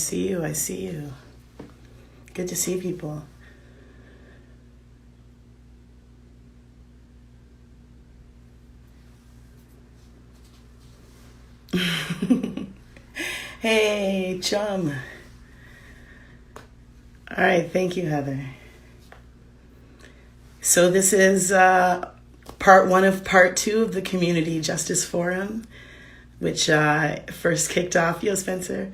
see you. I see you. Good to see people. Hey, chum. All right, thank you, Heather. So this is part one of part two of the Community Justice Forum, which first kicked off, Spencer,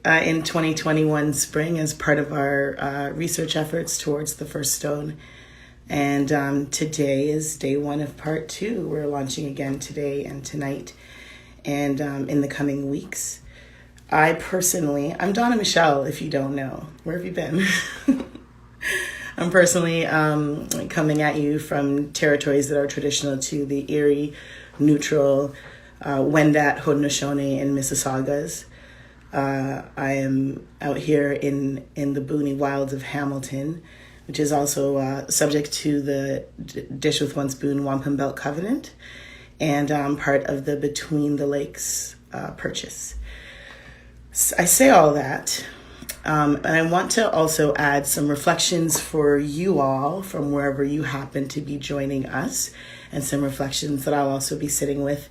in 2021 spring as part of our research efforts towards the first stone. And today is day one of part two. We're launching again today and tonight and in the coming weeks. I'm Donna Michelle, if you don't know. Where have you been? I'm personally coming at you from territories that are traditional to the Erie, Neutral, Wendat, Haudenosaunee, and Mississaugas. I am out here in the boony wilds of Hamilton, which is also subject to the Dish with One Spoon Wampum Belt Covenant, and part of the Between the Lakes purchase. I say all that, and I want to also add some reflections for you all from wherever you happen to be joining us, and some reflections that I'll also be sitting with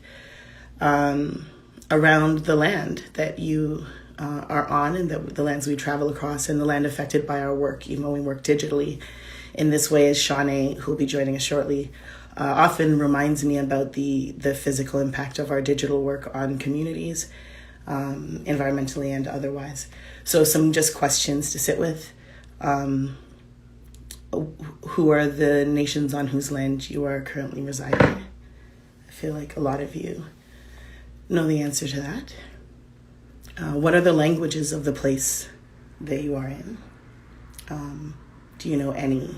around the land that you are on, and the lands we travel across, and the land affected by our work, even though we work digitally. In this way, as Shanae, who will be joining us shortly, often reminds me about the physical impact of our digital work on communities, environmentally and otherwise. So some just questions to sit with. Who are the nations on whose land you are currently residing? I feel like a lot of you know the answer to that. What are the languages of the place that you are in? Do you know any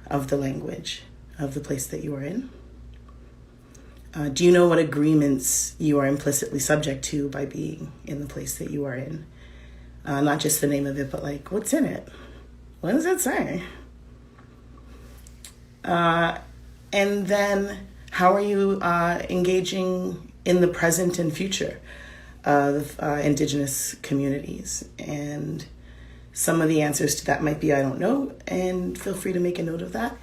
of the language of the place that you are in? Do you know what agreements you are implicitly subject to by being in the place that you are in? Not just the name of it, but like, what's in it? What does it say? And then how are you engaging in the present and future of Indigenous communities? And some of the answers to that might be, I don't know, and feel free to make a note of that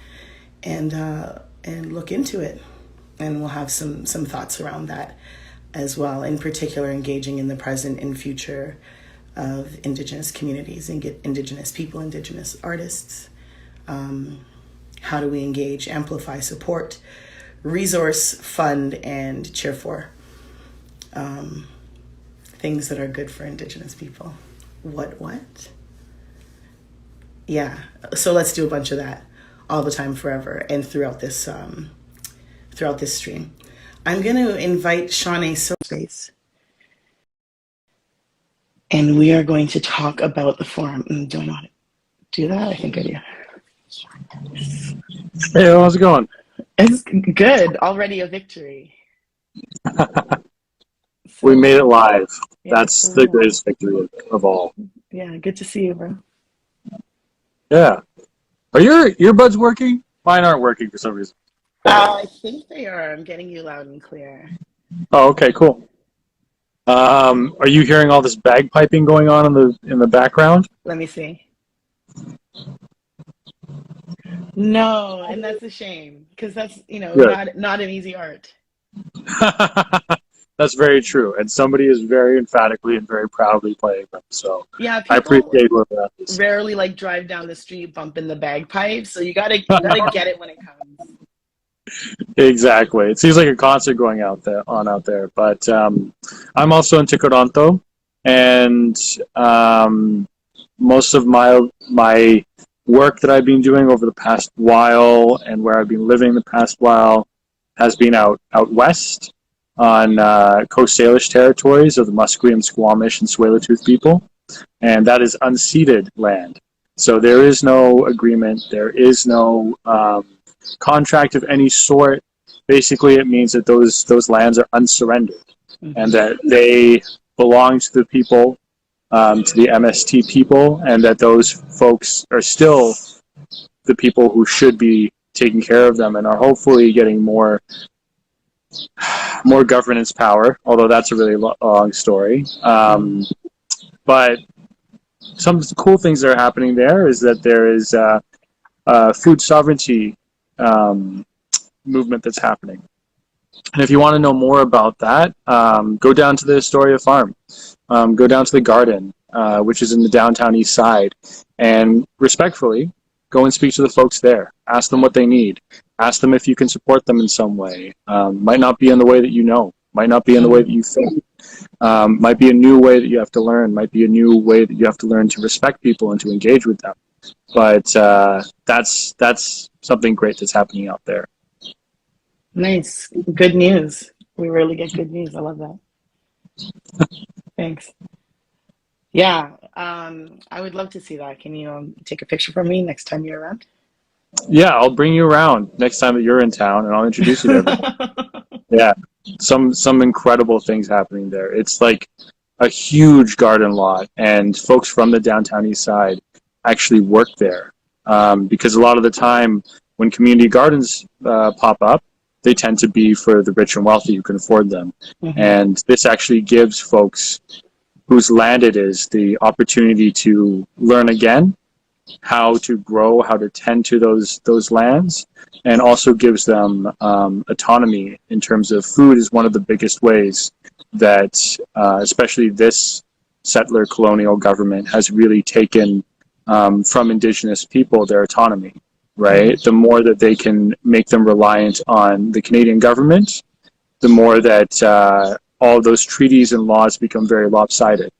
and look into it. And we'll have some thoughts around that as well, in particular engaging in the present and future of Indigenous communities and get Indigenous people, Indigenous artists. How do we engage, amplify, support, resource, fund, and cheer for things that are good for Indigenous people? What? Yeah, so let's do a bunch of that all the time, forever, and throughout this stream. I'm going to invite Shanae Sodhi, and we are going to talk about the forum. Do I know how to do that? I think I do. Hey, how's it going? It's good. Already a victory. We made it live. Yeah, that's the greatest victory of all. Yeah, good to see you, bro. Yeah. Are your earbuds working? Mine aren't working for some reason. I think they are. I'm getting you loud and clear. Oh, okay, cool. Are you hearing all this bagpiping going on in the background? Let me see. No, and that's a shame, because that's not an easy art. That's very true, and somebody is very emphatically and very proudly playing them. So yeah, I appreciate where that is. Rarely drive down the street bumping the bagpipes, so you gotta get it when it comes. Exactly. It seems like a concert going out there. But I'm also in Tikoronto, and most of my work that I've been doing over the past while and where I've been living the past while has been out west on Coast Salish territories of the Musqueam, Squamish, and Tsleil-Waututh people, and that is unceded land. So there is no agreement. There is no contract of any sort. Basically, it means that those lands are unsurrendered, and that they belong to the people, to the MST people, and that those folks are still the people who should be taking care of them and are hopefully getting more governance power, although that's a really long story. But some of the cool things that are happening there is that there is food sovereignty movement that's happening. And if you want to know more about that, go down to the Astoria Farm, go down to the garden, which is in the downtown east side, and respectfully, go and speak to the folks there. Ask them what they need. Ask them if you can support them in some way. Might not be in the way that you know. Might not be in the way that you think. Might be a new way that you have to learn. Might be a new way that you have to learn to respect people and to engage with them. But that's something great that's happening out there. Nice. Good news. We rarely get good news. I love that. Thanks. Yeah, I would love to see that. Can you take a picture for me next time you're around? Yeah, I'll bring you around next time that you're in town, and I'll introduce you to everyone. Yeah, some incredible things happening there. It's like a huge garden lot, and folks from the downtown east side actually work there, because a lot of the time when community gardens pop up, they tend to be for the rich and wealthy who can afford them. Mm-hmm. And this actually gives folks whose land it is the opportunity to learn again how to grow, how to tend to those lands, and also gives them autonomy in terms of food is one of the biggest ways that especially this settler colonial government has really taken from Indigenous people their autonomy, right? The more that they can make them reliant on the Canadian government, the more that all those treaties and laws become very lopsided,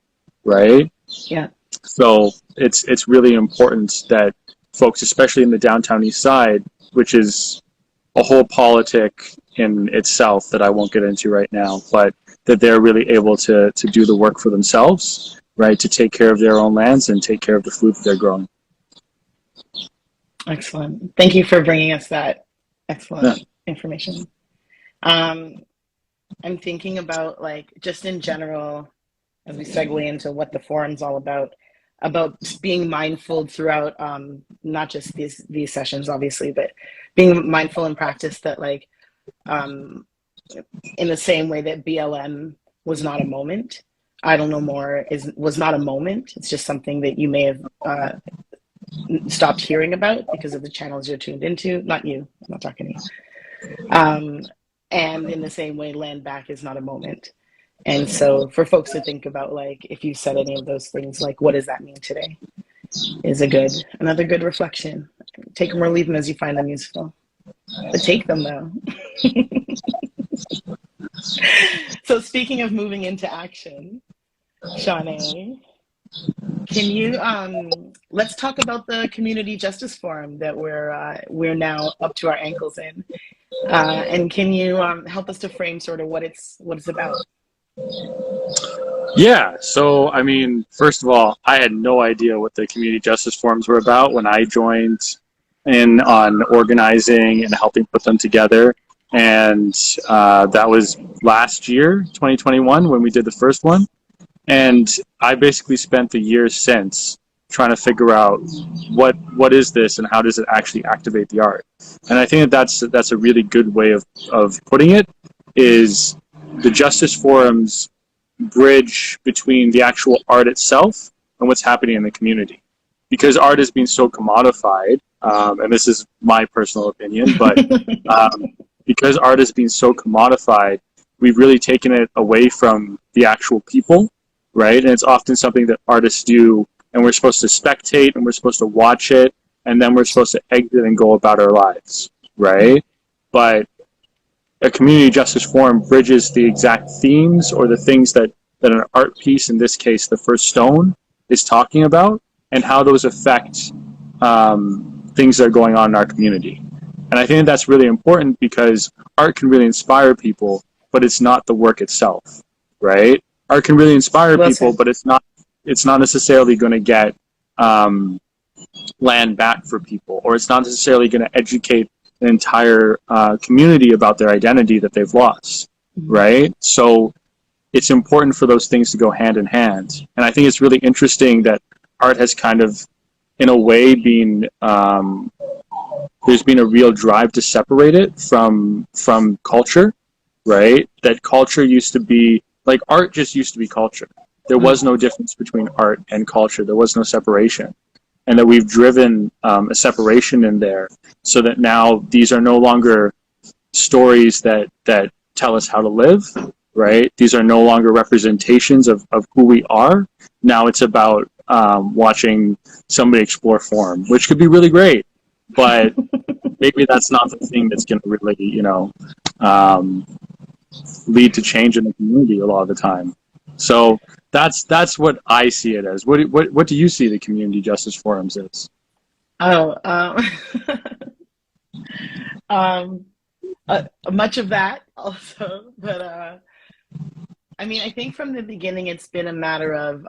right? Yeah. So it's really important that folks, especially in the downtown east side, which is a whole politic in itself that I won't get into right now, but that they're really able to do the work for themselves, right? To take care of their own lands and take care of the food that they're growing. Excellent. Thank you for bringing us that excellent information. I'm thinking about, like, just in general, as we segue into what the forum's all about being mindful throughout, not just these sessions, obviously, but being mindful in practice that, like, in the same way that BLM was not a moment, Idle No More was not a moment. It's just something that you may have stopped hearing about because of the channels you're tuned into. Not you. I'm not talking to you. And in the same way, Land Back is not a moment. And so for folks to think about, like, if you said any of those things, like, what does that mean today, is another good reflection. Take them or leave them as you find them useful. But take them, though. So speaking of moving into action, Shanae, can you let's talk about the Community Justice Forum that we're now up to our ankles in, and can you help us to frame sort of what it's about? Yeah, so I mean, first of all, I had no idea what the Community Justice Forums were about when I joined in on organizing and helping put them together, and that was last year, 2021, when we did the first one. And I basically spent the years since trying to figure out what is this and how does it actually activate the art. And I think that's a really good way of putting it, is the Justice Forum's bridge between the actual art itself and what's happening in the community. Because art is being so commodified, and this is my personal opinion, but because art is being so commodified, we've really taken it away from the actual people, right? And it's often something that artists do, and we're supposed to spectate, and we're supposed to watch it, and then we're supposed to exit and go about our lives, right? But a community justice forum bridges the exact themes or the things that an art piece, in this case, the first stone, is talking about, and how those affect things that are going on in our community. And I think that's really important because art can really inspire people, but it's not the work itself, right? Art can really inspire people, but it's not necessarily going to get land back for people, or it's not necessarily going to educate an entire community about their identity that they've lost, right? So it's important for those things to go hand in hand. And I think it's really interesting that art has kind of, in a way, been there's been a real drive to separate it from culture, right? That culture used to be, like, art just used to be culture, there was no difference between art and culture. There was no separation. And that we've driven a separation in there so that now these are no longer stories that tell us how to live, right? These are no longer representations of who we are. Now it's about watching somebody explore form, which could be really great, but maybe that's not the thing that's going to really, lead to change in the community a lot of the time. So that's what I see it as. What do you see the community justice forums as? Oh, um, much of that also, but I mean, I think from the beginning it's been a matter of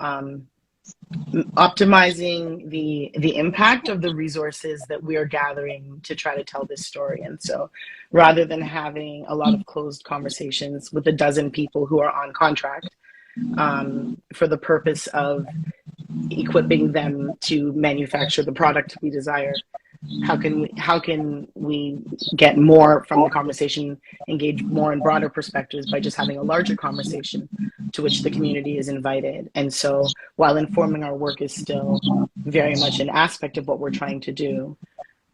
optimizing the impact of the resources that we are gathering to try to tell this story. And so rather than having a lot of closed conversations with a dozen people who are on contract for the purpose of equipping them to manufacture the product we desire, how can we get more from the conversation, engage more in broader perspectives by just having a larger conversation to which the community is invited. And so while informing our work is still very much an aspect of what we're trying to do,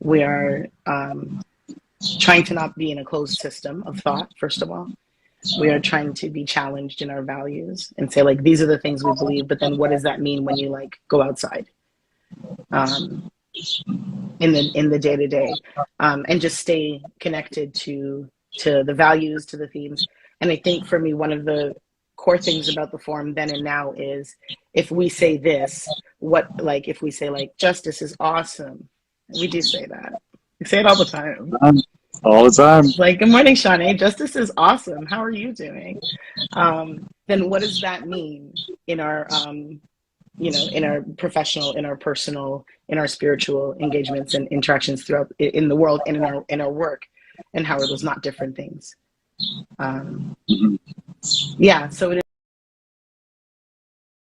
we are trying to not be in a closed system of thought. First of all, we are trying to be challenged in our values and say, like, these are the things we believe, but then what does that mean when you like go outside in the day-to-day, and just stay connected to the values, to the themes. And I think for me, one of the core things about the forum then and now is, if we say this, if we say like justice is awesome, we do say that, we say it all the time. All the time. Like, good morning, Shanae. Justice is awesome. How are you doing? Then what does that mean in our, in our professional, in our personal, in our spiritual engagements and interactions throughout in the world and in our work? And how are those not different things? Yeah, so it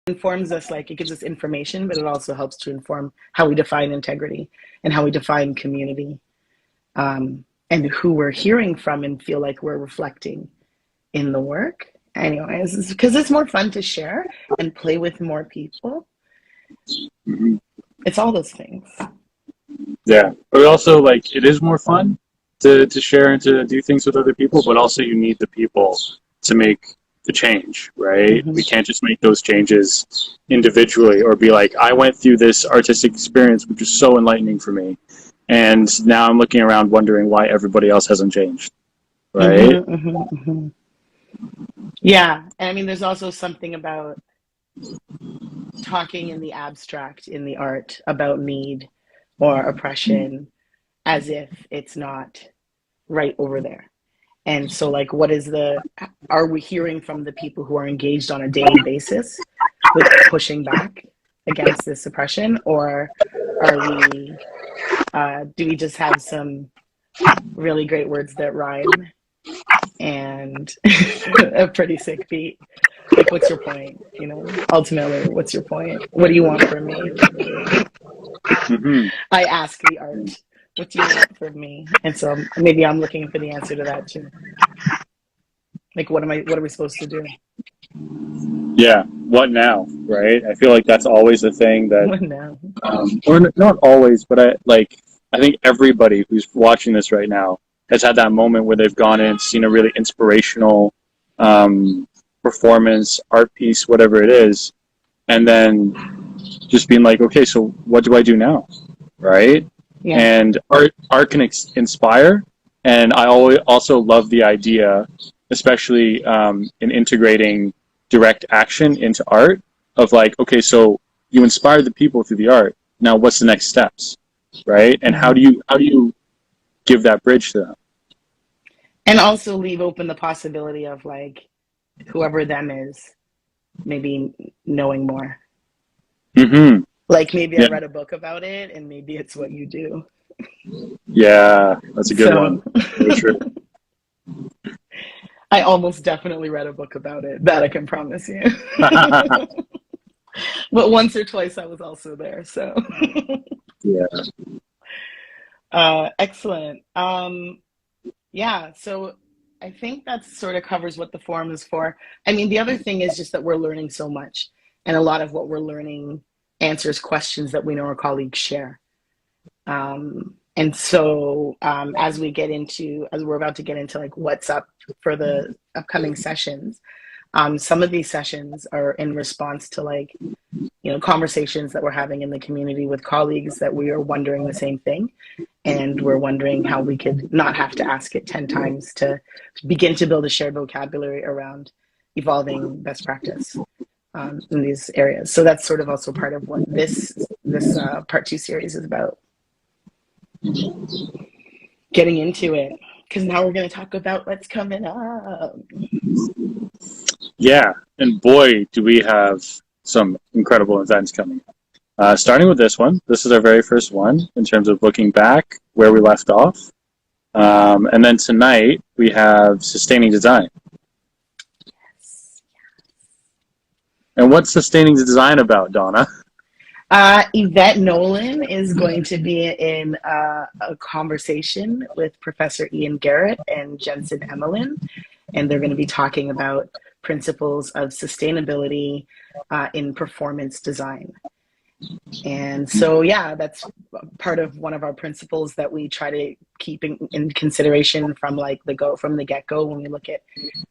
informs us, like, it gives us information, but it also helps to inform how we define integrity and how we define community. And who we're hearing from and feel like we're reflecting in the work. Anyways, because it's more fun to share and play with more people. It's all those things. Yeah, but also, like, it is more fun to share and to do things with other people, but also you need the people to make the change, right? We can't just make those changes individually or be like, I went through this artistic experience, which was so enlightening for me, and now I'm looking around wondering why everybody else hasn't changed, right? Yeah, and I mean, there's also something about talking in the abstract in the art about need or oppression as if it's not right over there. And so, like, are we hearing from the people who are engaged on a daily basis with pushing back against this oppression, or do we just have some really great words that rhyme and a pretty sick beat? Like, what's your point? Ultimately, what's your point? What do you want from me? I ask the art, what do you want from me? And so maybe I'm looking for the answer to that too. Like, what are we supposed to do? Yeah, what now, right? I feel like that's always a thing that, What now? or not always, but I think everybody who's watching this right now has had that moment where they've gone in, seen a really inspirational performance, art piece, whatever it is, and then just being like, okay, so what do I do now, right? Yeah. And art can inspire, and I also love the idea, especially in integrating direct action into art, of like, okay, so you inspired the people through the art. Now, what's the next steps, right? And how do you give that bridge to them? And also leave open the possibility of, like, whoever them is maybe knowing more. Like, maybe I read a book about it, and maybe it's what you do. Yeah, that's a good one. Very true. I almost definitely read a book about it. That I can promise you. But once or twice I was also there. So Yeah. Excellent. Yeah, so I think that sort of covers what the forum is for. I mean, the other thing is just that we're learning so much. and a lot of what we're learning answers questions that we know our colleagues share. And so as we're about to get into like what's up for the upcoming sessions, some of these sessions are in response to like, conversations that we're having in the community with colleagues that we are wondering the same thing. And we're wondering how we could not have to ask it 10 times to begin to build a shared vocabulary around evolving best practice in these areas. So that's sort of also part of what this part 2 series is about. Getting into it, because now we're going to talk about what's coming up. Yeah, and boy, do we have some incredible events coming up. Starting with this one. This is our very first one in terms of looking back where we left off. And then tonight we have Sustaining Design. Yes. And what's Sustaining Design about, Donna? Yvette Nolan is going to be in a conversation with Professor Ian Garrett and Jensen Emelin, and they're going to be talking about principles of sustainability in performance design. And so, yeah, that's part of one of our principles that we try to keep in consideration from the get-go when we look at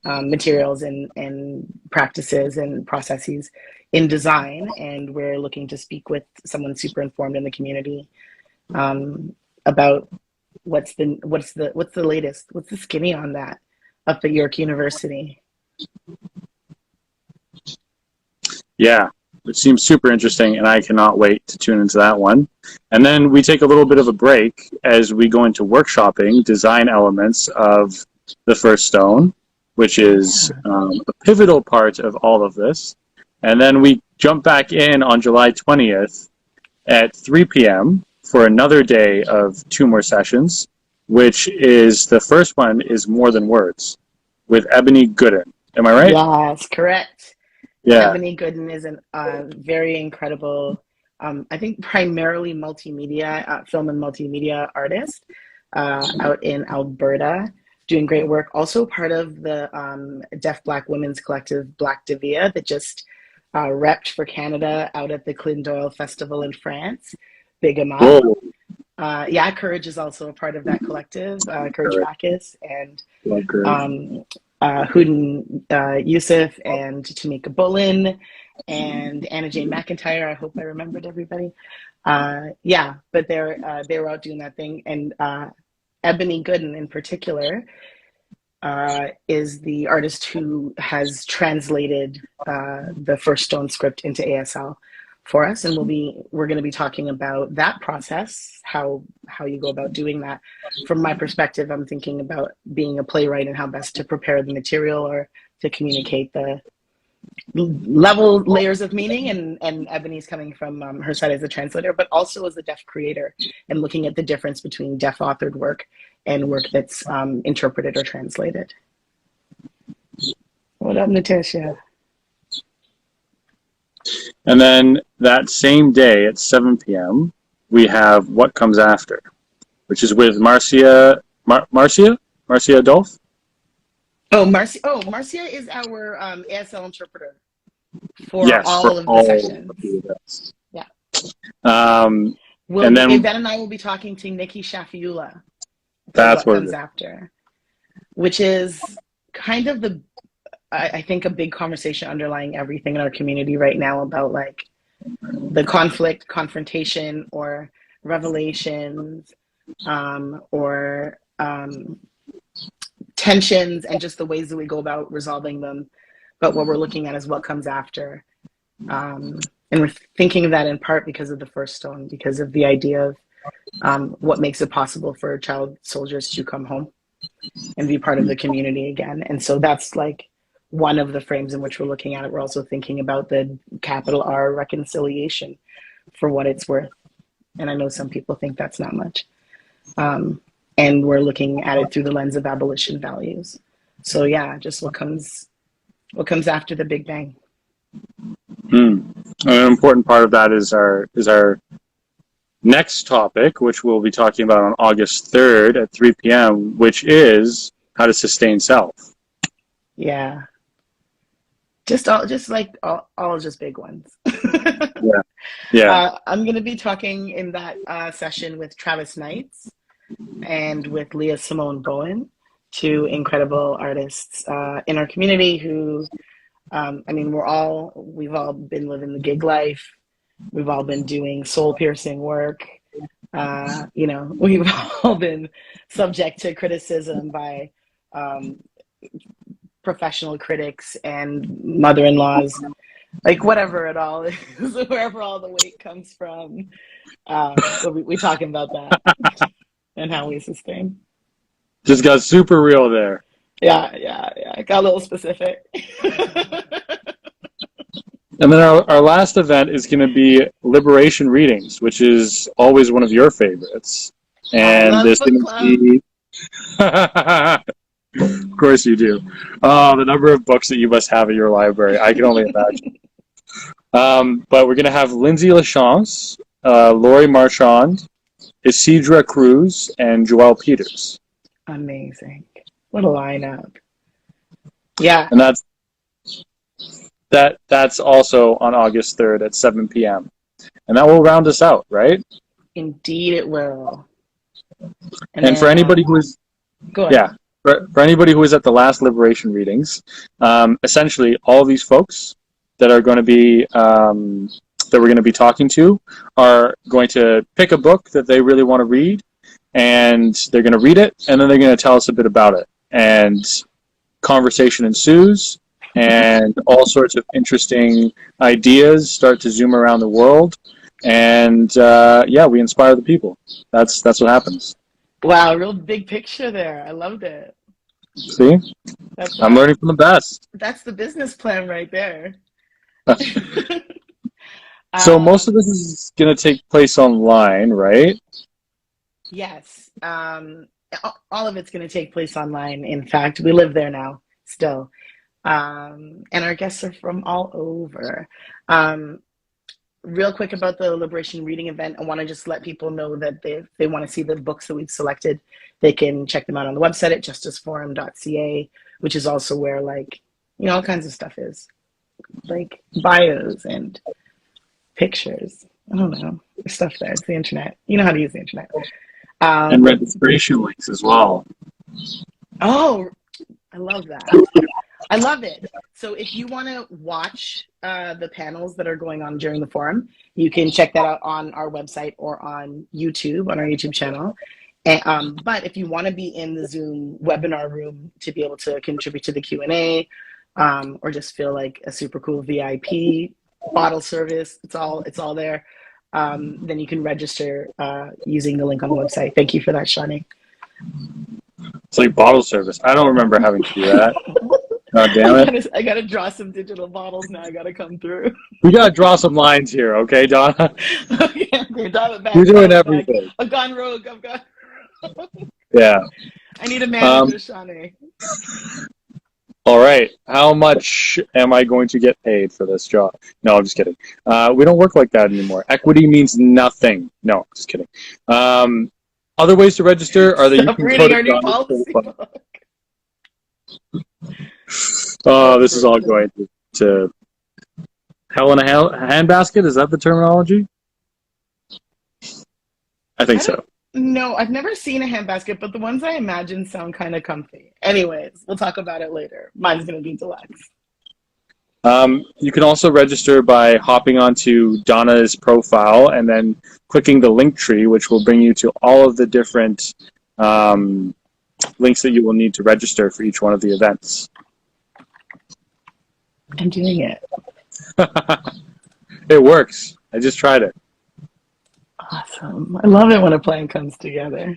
materials and practices and processes in design. And we're looking to speak with someone super informed in the community about what's the latest, what's the skinny on that up at York University. Yeah, which seems super interesting, and I cannot wait to tune into that one. And then we take a little bit of a break as we go into workshopping design elements of the first stone, which is a pivotal part of all of this. And then we jump back in on July 20th at 3 p.m. for another day of 2 more sessions, which is the first one is More Than Words with Ebony Gooden. Am I right? Yes, correct. Yeah. Ebony Gooden is a very incredible, I think primarily multimedia, film and multimedia artist out in Alberta, doing great work. Also part of the Deaf Black Women's Collective, Black Devia, that just repped for Canada out at the Clin Doyle Festival in France. Big em up. Yeah, Courage is also a part of that collective, Courage Bacchus, and Huden Youssef and Tamika Bullen and Anna Jane McIntyre. I hope I remembered everybody. Yeah, but they were out doing that thing. And Ebony Gooden in particular is the artist who has translated the First Stone script into ASL for us, and we're going to be talking about that process, how you go about doing that. From my perspective, I'm thinking about being a playwright and how best to prepare the material or to communicate the layers of meaning, and Ebony's coming from her side as a translator, but also as a deaf creator, and looking at the difference between deaf authored work and work that's interpreted or translated. What up, Natasha? And then that same day at 7 p.m., we have What Comes After, which is with Marcia Dolph. Marcia is our ASL interpreter for all of the sessions. Yeah. And then Yvette and I will be talking to Nikki Shafiula. That's what comes after, which is kind of I think a big conversation underlying everything in our community right now about like the conflict, confrontation, or revelations, or tensions, and just the ways that we go about resolving them. But what we're looking at is what comes after. And we're thinking of that in part because of the First Stone, because of the idea of what makes it possible for child soldiers to come home and be part of the community again. And so that's like one of the frames in which we're looking at it. We're also thinking about the capital R reconciliation for what it's worth. And I know some people think that's not much. And we're looking at it through the lens of abolition values. So yeah, just what comes after the Big Bang. An important part of that is our next topic, which we'll be talking about on August 3rd at 3 p.m., which is how to sustain self. Yeah. just like all just big ones. Yeah. Yeah. I'm going to be talking in that session with Travis Knights and with Leah Simone Bowen, two incredible artists in our community who, I mean, we've all been living the gig life. We've all been doing soul piercing work. We've all been subject to criticism by um, professional critics and mother-in-laws, like whatever it all is, wherever all the weight comes from. So we talking about that and how we sustain. Just got super real there. Yeah. Got a little specific. And then our last event is going to be Liberation Readings, which is always one of your favorites. I And love there's book going to club. be, of course you do. Oh, the number of books that you must have at your library, I can only imagine. But we're going to have Lindsay Lachance, Laurie Marchand, Isidra Cruz, and Joelle Peters. Amazing. What a lineup. Yeah. And that's also on August 3rd at 7 p.m. And that will round us out, right? Indeed it will. And then, for anybody who is, go yeah, for anybody who was at the last Liberation Readings, essentially all these folks that are going to be that we're going to be talking to are going to pick a book that they really want to read, and they're going to read it, and then they're going to tell us a bit about it, and conversation ensues, and all sorts of interesting ideas start to zoom around the world, and we inspire the people. That's what happens. Wow, real big picture there. I loved it. See, I'm learning from the best. That's the business plan right there. So most of this is going to take place online, right? Yes. All of it's going to take place online. In fact, we live there now still. And our guests are from all over. Real quick about the Liberation Reading event, I want to just let people know that if they want to see the books that we've selected, they can check them out on the website at justiceforum.ca, which is also where, like, all kinds of stuff is. Like bios and pictures. I don't know. There's stuff there. It's the internet. You know how to use the internet. And registration links as well. Oh, I love that. I love it. So if you want to watch the panels that are going on during the forum, you can check that out on our website or on YouTube, on our YouTube channel. And, but if you want to be in the Zoom webinar room to be able to contribute to the Q&A, or just feel like a super cool VIP bottle service, it's all there. Then you can register using the link on the website. Thank you for that, Shanae. It's like bottle service. I don't remember having to do that. God damn it. I gotta draw some digital bottles now. I gotta come through. We gotta draw some lines here, okay, Donna? Okay, dial it back. You're doing everything. I've gone rogue. Yeah. I need a manager, Shanae. All right. How much am I going to get paid for this job? No, I'm just kidding. We don't work like that anymore. Equity means nothing. No, just kidding. Other ways to register are that you can go to new policy book. Oh, this is all going to hell in a handbasket. Is that the terminology? I think so. No, I've never seen a handbasket, but the ones I imagine sound kind of comfy. Anyways, we'll talk about it later. Mine's going to be deluxe. You can also register by hopping onto Donna's profile and then clicking the link tree, which will bring you to all of the different links that you will need to register for each one of the events. I'm doing it. It works. I just tried it. Awesome. I love it when a plan comes together.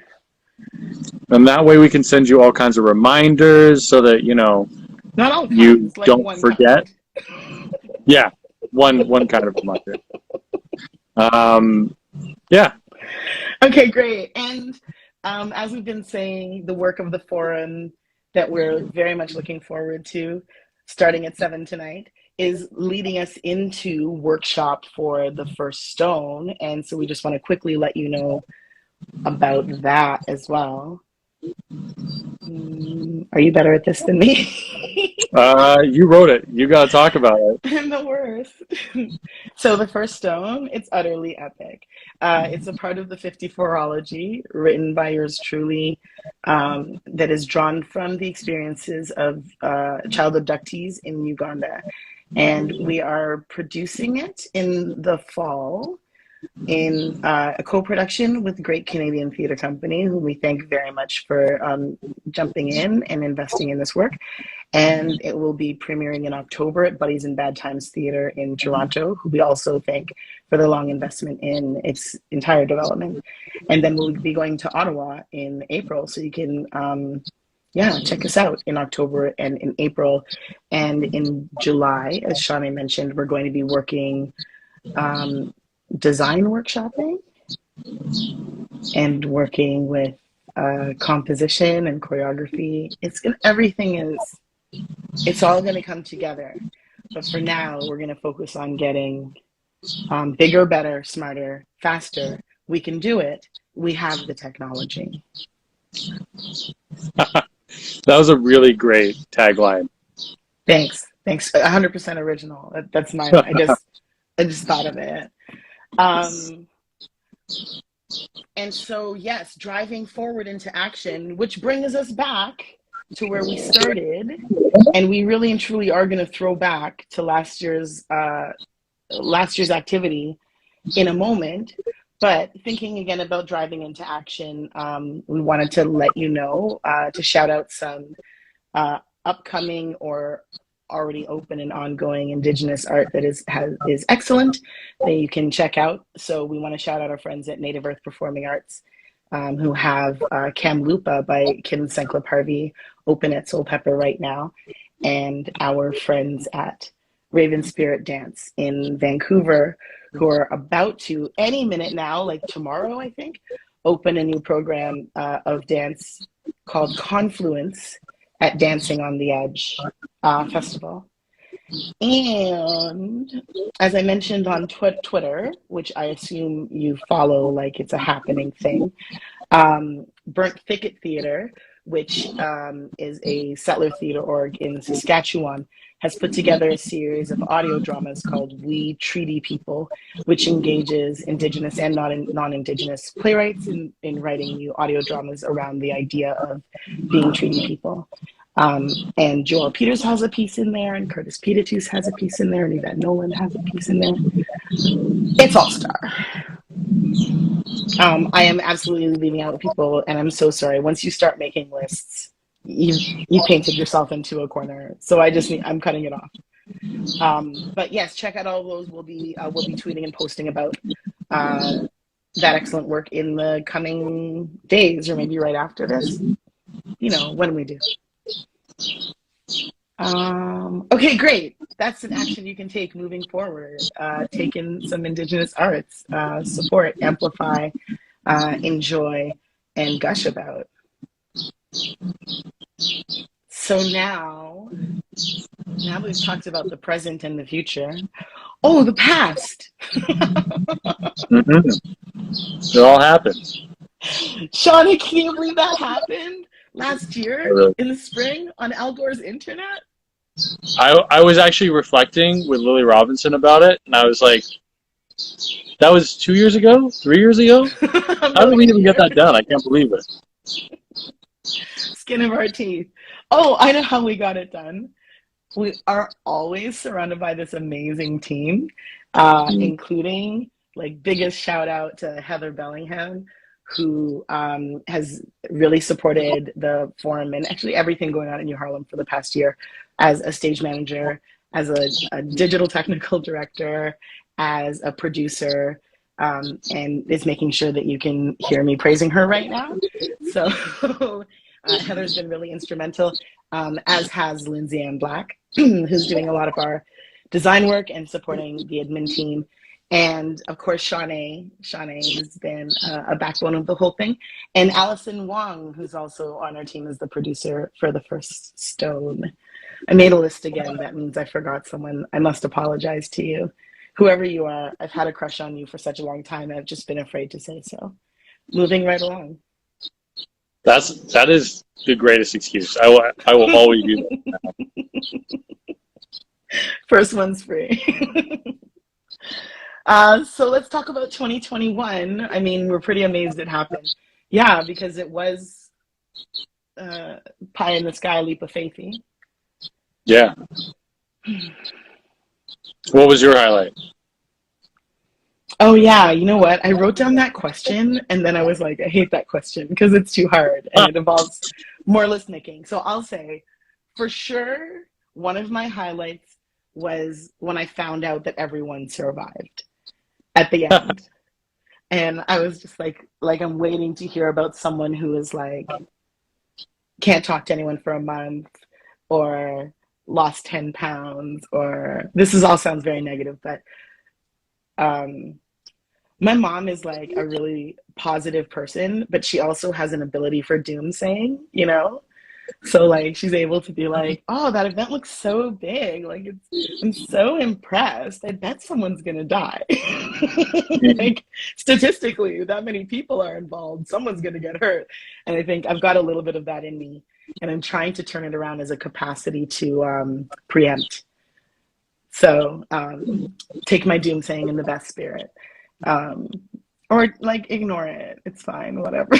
And that way we can send you all kinds of reminders so that, not all kinds, you like don't forget. Yeah, one kind of reminder. Yeah. Okay, great. And as we've been saying, the work of the forum that we're very much looking forward to, starting at 7 tonight, is leading us into workshop for the first stone. And so we just want to quickly let you know about that as well. Are you better at this than me? You wrote it. You got to talk about it. I'm the worst. So the first stone, it's utterly epic. It's a part of the 54ology written by yours truly, that is drawn from the experiences of child abductees in Uganda. And we are producing it in the fall in a co-production with Great Canadian Theatre Company, who we thank very much for jumping in and investing in this work. And it will be premiering in October at Buddies in Bad Times Theatre in Toronto, who we also thank for their long investment in its entire development. And then we'll be going to Ottawa in April, so you can, check us out in October and in April. And in July, as Shanae mentioned, we're going to be working design workshopping and working with composition and choreography. It's all going to come together. But for now, we're going to focus on getting bigger, better, smarter, faster. We can do it. We have the technology. That was a really great tagline. Thanks. 100% original. That's mine. I just thought of it. And so, yes, driving forward into action, which brings us back to where we started. And we really and truly are going to throw back to last year's activity in a moment. But thinking again about driving into action, we wanted to let you know, to shout out some upcoming or already open and ongoing Indigenous art that is excellent that you can check out. So we want to shout out our friends at Native Earth Performing Arts, who have Kamloopa by Kim Senclip Harvey open at Soul Pepper right now, and our friends at Raven Spirit Dance in Vancouver, who are about to, any minute now, like tomorrow, I think, open a new program of dance called Confluence at Dancing on the Edge Festival. And as I mentioned on Twitter, which I assume you follow like it's a happening thing, Burnt Thicket Theatre, which is a settler theatre org in Saskatchewan, has put together a series of audio dramas called We Treaty People, which engages Indigenous and non-Indigenous playwrights in writing new audio dramas around the idea of being treaty people. And Joel Peters has a piece in there, and Curtis Petatus has a piece in there, and Yvette Nolan has a piece in there. It's all-star. I am absolutely leaving out people, and I'm so sorry. Once you start making lists, you painted yourself into a corner. So I'm cutting it off. But yes, check out all those. We'll be tweeting and posting about that excellent work in the coming days, or maybe right after this. When we do. Okay, great. That's an action you can take moving forward. Take in some Indigenous arts, support, amplify, enjoy, and gush about. So now that we've talked about the present and the future, the past. It all happened. Shanae, can you believe that happened last year in the spring on Al Gore's internet? I was actually reflecting with Lily Robinson about it, and I was like, that was 2 years ago? 3 years ago? How did we even get that done? I can't believe it. Skin of our teeth. Oh, I know how we got it done. We are always surrounded by this amazing team, including, biggest shout out to Heather Bellingham, who has really supported the forum and actually everything going on in New Harlem for the past year as a stage manager, as a digital technical director, as a producer, and is making sure that you can hear me praising her right now. So Heather's been really instrumental, as has Lindsay Ann Black, who's doing a lot of our design work and supporting the admin team. And of course, Shanae has been a backbone of the whole thing. And Allison Wong, who's also on our team as the producer for The First Stone. I made a list again. That means I forgot someone. I must apologize to you. Whoever you are, I've had a crush on you for such a long time. I've just been afraid to say so. Moving right along. That is the greatest excuse. I will always use that. First one's free. So let's talk about 2021. I mean, we're pretty amazed it happened. Yeah, because it was uh, pie in the sky, leap of faithy. Yeah. What was your highlight? Oh yeah, you know what? I wrote down that question and then I was like, I hate that question because it's too hard and it involves more listening. So I'll say, for sure, one of my highlights was when I found out that everyone survived at the end. And I was just like I'm waiting to hear about someone who is like can't talk to anyone for a month or lost 10 pounds or this is all sounds very negative, but um my mom is like a really positive person, but she also has an ability for doomsaying, you know? So like she's able to be like, "Oh, that event looks so big. Like I'm so impressed. I bet someone's gonna die." Like statistically, that many people are involved. Someone's gonna get hurt. And I think I've got a little bit of that in me. And I'm trying to turn it around as a capacity to preempt. So take my doomsaying in the best spirit. Um, or like ignore it. It's fine, whatever.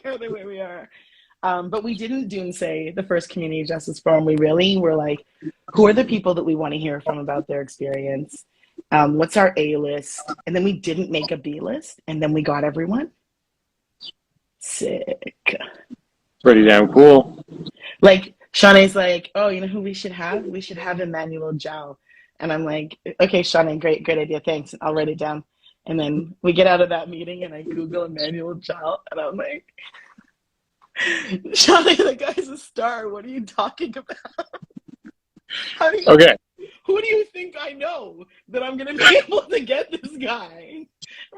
We're the way we are. But we didn't doomsay the first community justice forum. We really were like, who are the people that we want to hear from about their experience? What's our A list? And then we didn't make a B list, and then we got everyone. Sick. Pretty damn cool. Like Shanae's like, oh, you know who we should have? We should have Emmanuel Zhao. And I'm like, okay, Shanae, great idea, thanks. I'll write it down. And then we get out of that meeting, and I Google Emmanuel Zhao, and I'm like, Shanae, the guy's a star. What are you talking about? Okay. Who do you think I know that I'm going to be able to get this guy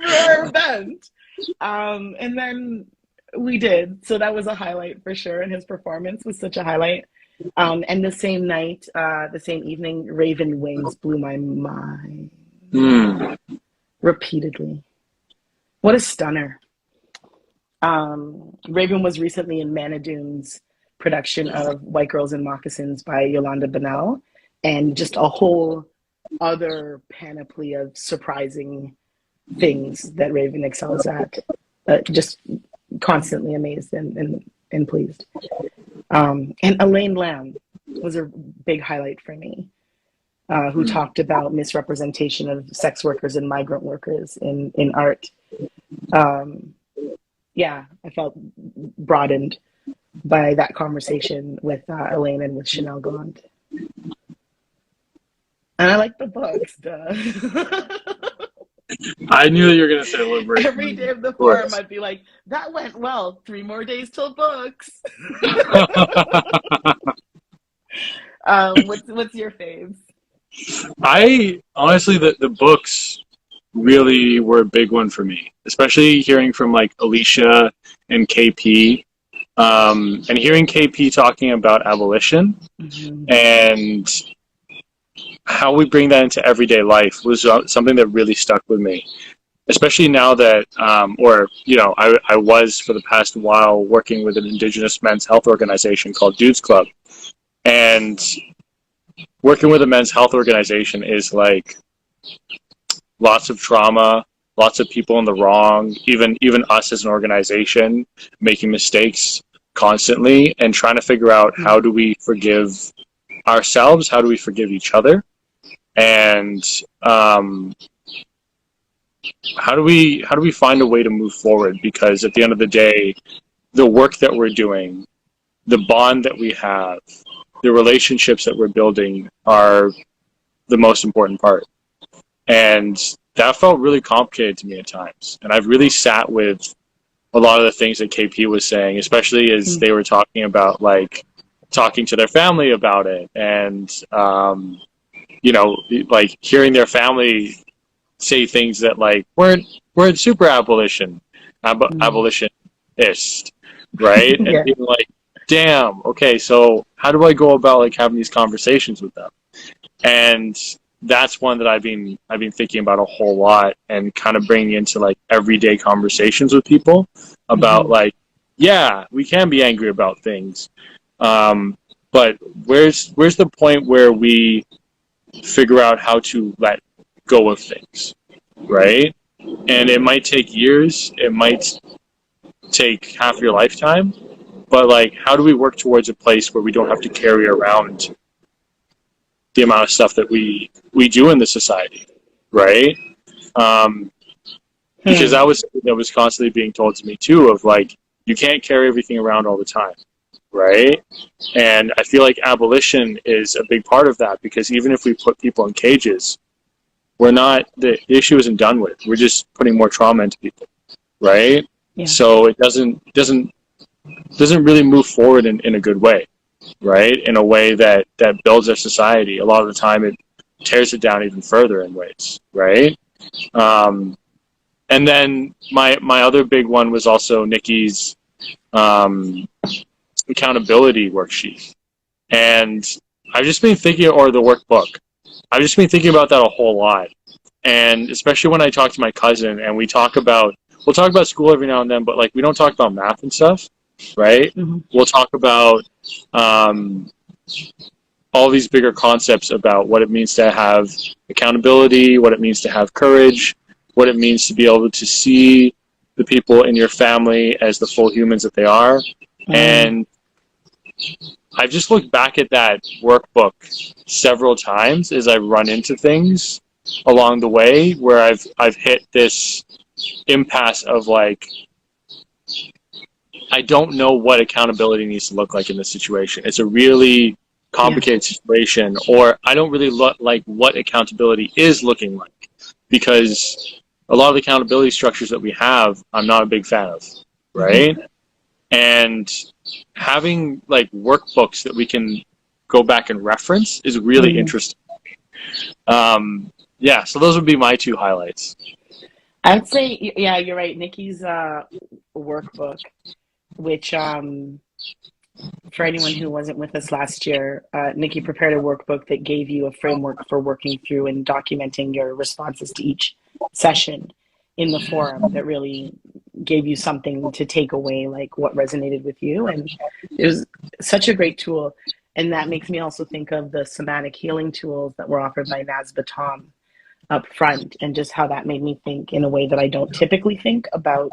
for our event? And then we did. So that was a highlight for sure. And his performance was such a highlight. And the same night, the same evening, Raven Wings blew my mind repeatedly. What a stunner. Raven was recently in Manadoon's production of White Girls in Moccasins by Yolanda Bonnell, and just a whole other panoply of surprising things that Raven excels at. Just constantly amazed and pleased. And Elaine Lamb was a big highlight for me, who talked about misrepresentation of sex workers and migrant workers in art. Yeah, I felt broadened by that conversation with Elaine and with Chanel Gond. And I like the books, duh. I knew that you were going to say Liberation. Every day of the forum, I'd be like, that went well. 3 more days till books. What's your faves? I honestly, the books really were a big one for me, especially hearing from like Alicia and KP, and hearing KP talking about abolition and how we bring that into everyday life was something that really stuck with me, especially now that, I was for the past while working with an Indigenous men's health organization called Dudes Club, and working with a men's health organization is like lots of trauma, lots of people in the wrong, even us as an organization making mistakes constantly and trying to figure out how do we forgive ourselves, how do we forgive each other, and how do we find a way to move forward, because at the end of the day, the work that we're doing, the bond that we have, the relationships that we're building are the most important part. And that felt really complicated to me at times. And I've really sat with a lot of the things that KP was saying, especially as they were talking about like talking to their family about it, and like hearing their family say things that like weren't super abolitionist, right? And Yeah. being like, damn, okay, so how do I go about like having these conversations with them? And that's one that I've been thinking about a whole lot, and kind of bringing into like everyday conversations with people about like yeah, we can be angry about things. But where's the point where we figure out how to let go of things, right? And it might take years, it might take half your lifetime, but like, how do we work towards a place where we don't have to carry around the amount of stuff that we do in the society, right? Um, because Hmm. that was constantly being told to me too, of like, you can't carry everything around all the time, right? And I feel like abolition is a big part of that, because even if we put people in cages, we're not, the issue isn't done with. We're just putting more trauma into people, right? Yeah. So it doesn't really move forward in a good way, right? In a way that builds our society. A lot of the time, it tears it down even further in ways, right? Um, and then my other big one was also Nikki's um, accountability worksheet, and I've just been thinking, or the workbook. I've just been thinking about that a whole lot, and especially when I talk to my cousin, and we'll talk about school every now and then, but like, we don't talk about math and stuff, right? Hmm. We'll talk about um, all these bigger concepts about what it means to have accountability, what it means to have courage, what it means to be able to see the people in your family as the full humans that they are. Mm. And I've just looked back at that workbook several times as I've run into things along the way where I've hit this impasse of like, I don't know what accountability needs to look like in this situation. It's a really Yeah. complicated situation, or I don't really like what accountability is looking like, because a lot of the accountability structures that we have, I'm not a big fan of, Hmm. right? And having like workbooks that we can go back and reference is really Hmm. interesting. Yeah, so those would be my two highlights. I'd say, yeah, you're right. Nikki's workbook, which for anyone who wasn't with us last year, Nikki prepared a workbook that gave you a framework for working through and documenting your responses to each session in the forum that really gave you something to take away, like what resonated with you. And it was such a great tool. And that makes me also think of the somatic healing tools that were offered by Naz Batam up front, and just how that made me think in a way that I don't typically think about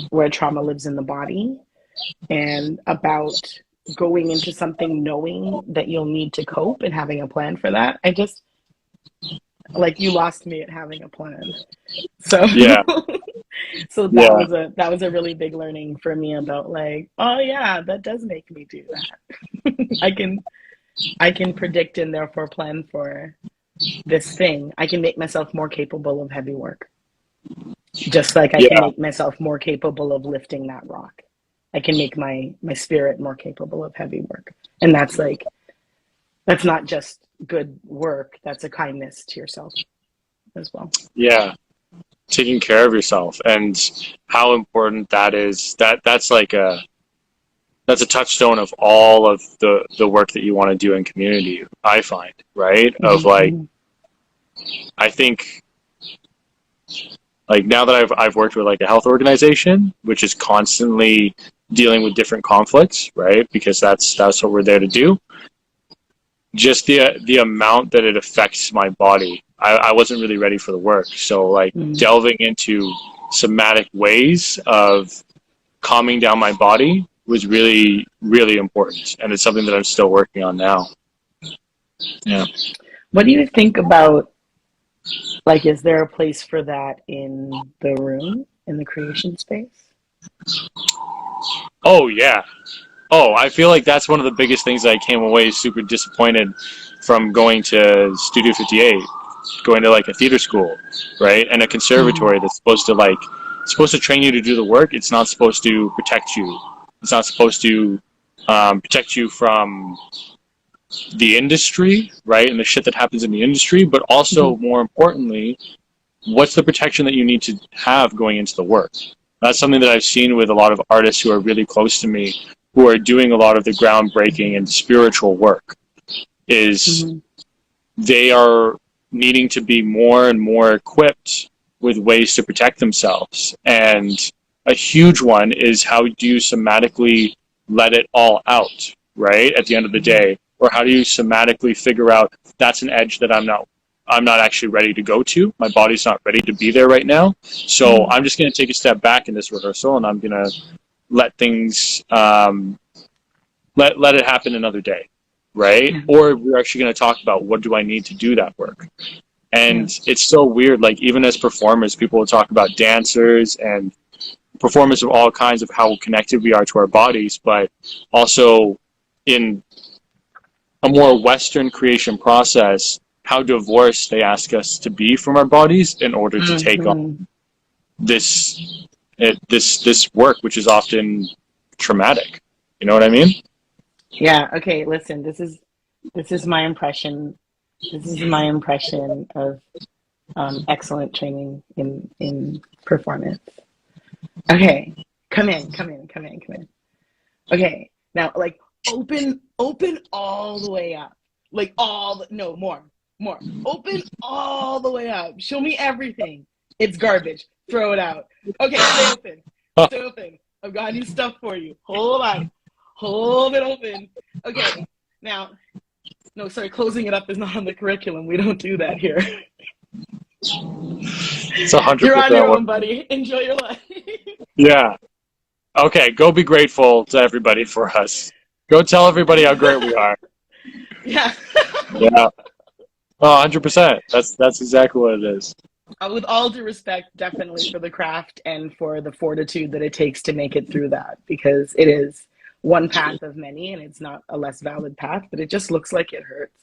where trauma lives in the body, and about going into something knowing that you'll need to cope and having a plan for that. I just, like, you lost me at having a plan. So Yeah, so yeah, that was a really big learning for me about, like, oh yeah, that does make me do that. I can predict and therefore plan for this thing. I can make myself more capable of heavy work. Just like I can yeah, make myself more capable of lifting that rock. I can make my spirit more capable of heavy work. And that's like, that's not just good work, that's a kindness to yourself as well. yeah. Taking care of yourself, and how important that is. That's a touchstone of all of the work that you want to do in community, I find, right? Of Mm-hmm, like, mm-hmm, I think, like, now that I've worked with like a health organization, which is constantly dealing with different conflicts, right? Because that's what we're there to do. Just the amount that it affects my body, I wasn't really ready for the work. So like, mm-hmm. delving into somatic ways of calming down my body was really, really important, and it's something that I'm still working on now. Yeah. What do you think about, like, is there a place for that in the room, in the creation space? Oh yeah. Oh, I feel like that's one of the biggest things that I came away super disappointed from going to Studio 58, going to like a theater school, right? And a Mm-hmm, conservatory that's supposed to train you to do the work. It's not supposed to protect you. It's not supposed to protect you from the industry, right? And the shit that happens in the industry, but also mm-hmm, more importantly, what's the protection that you need to have going into the work? That's something that I've seen with a lot of artists who are really close to me, who are doing a lot of the groundbreaking and spiritual work, is mm-hmm. they are needing to be more and more equipped with ways to protect themselves. And a huge one is how do you somatically let it all out, right? At the end of the day, or how do you somatically figure out that's an edge that I'm not actually ready to go to. My body's not ready to be there right now. So I'm just going to take a step back in this rehearsal, and I'm going to let things let it happen another day, right? Or we're actually going to talk about what do I need to do that work. And it's so weird. Like even as performers, people will talk about dancers and performers of all kinds of how connected we are to our bodies, but also in a more Western creation process, how divorced they ask us to be from our bodies in order to take on this work, which is often traumatic. You know what I mean? Yeah. Okay. Listen, this is my impression. This is my impression of excellent training in performance. Okay. Come in. Okay. Now, like, open all the way up. Like no, more. Open all the way up. Show me everything. It's garbage. Throw it out. Okay, stay open. Stay open. I've got new stuff for you. Hold on. Hold it open. Okay. Now, no, sorry, closing it up is not on the curriculum. We don't do that here. It's 100%. You're on your own, buddy. Enjoy your life. Yeah. Okay, go be grateful to everybody for us. Go tell everybody how great we are. Yeah. Yeah. Oh, 100%. That's exactly what it is. With all due respect, definitely for the craft and for the fortitude that it takes to make it through that, because it is one path of many, and it's not a less valid path, but it just looks like it hurts.